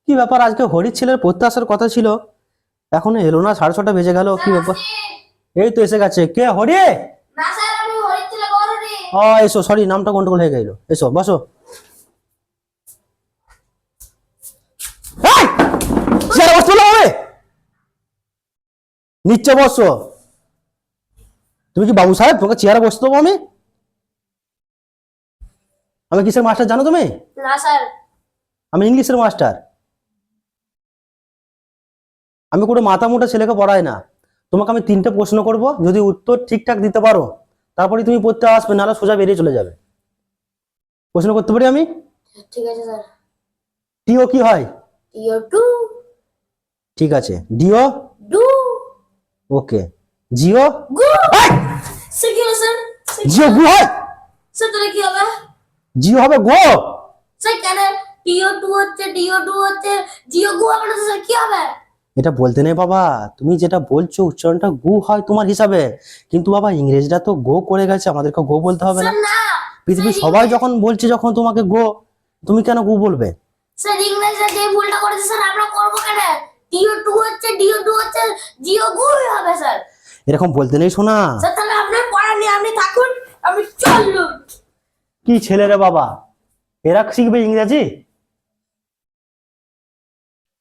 কি ব্যাপার, আজকে হরির ছেলের পড়তে আসার কথা ছিল, এখনো এলো না। 6:30 বেজে গেল, কি ব্যাপার? এই তো এসে গেছে। কে, হরি? না স্যার, আমি হরির ছেলে গৌরী। ও এসো, সরি নামটা গন্ডগোল হয়ে গেল। এসো বসো। এই, চেয়ারে বসতে বললাম হবে? নিচে বসো। তুমি কি বাবু সাহেব? তোমাকে চেয়ারে বসতে দেবো আমি? আমি কিসের মাস্টার জানো তুমি? না স্যার। আমি ইংলিশের মাস্টার। আমি কোনো মাথা মোটা ছেলেকে পড়াই না। তোমাকে আমি 3টে প্রশ্ন করব, যদি উত্তর ঠিকঠাক দিতে পারো তারপরে তুমি পড়তে আসবে, নাহলে সোজা বেরিয়ে চলে যাবে। প্রশ্ন করতে পারি আমি? ঠিক আছে স্যার। টিও কি হয়? টিও টু। ঠিক আছে। ডিও? ডু। ওকে। জিও? গু। এই! স্যার কি হলো স্যার? জিও গু হয়? স্যার তাহলে কি হবে? জিও হবে গো? স্যার কেন? টিও টু হচ্ছে, ডিও টু হচ্ছে, জিও গু হবে না তো স্যার কি হবে? এটা বলতে নেই বাবা, তুমি যেটা বলছো উচ্চারণটা গু হয় তোমার হিসাবে, কিন্তু বাবা ইংরেজরা তো গো করে গেছে, আমাদেরকে গো বলতে হবে না? স্যার না। পৃথিবীর স্যার, সবাই যখন বলছে যখন তোমাকে গো, তুমি কেন গু বলবে? স্যার ইংরেজরা যে ভুলটা করেছে স্যার আমরা করবো কেন? টিও টু হচ্ছে, ডিও টু হচ্ছে, জিও গু হবে স্যার। এরকম বলতে নেই শোনা। স্যার তাহলে আপনার পড়া নিয়ে আপনি থাকুন, আমি চললুম। কি ছেলে রে বাবা, এরা শিখবে ইংরেজি?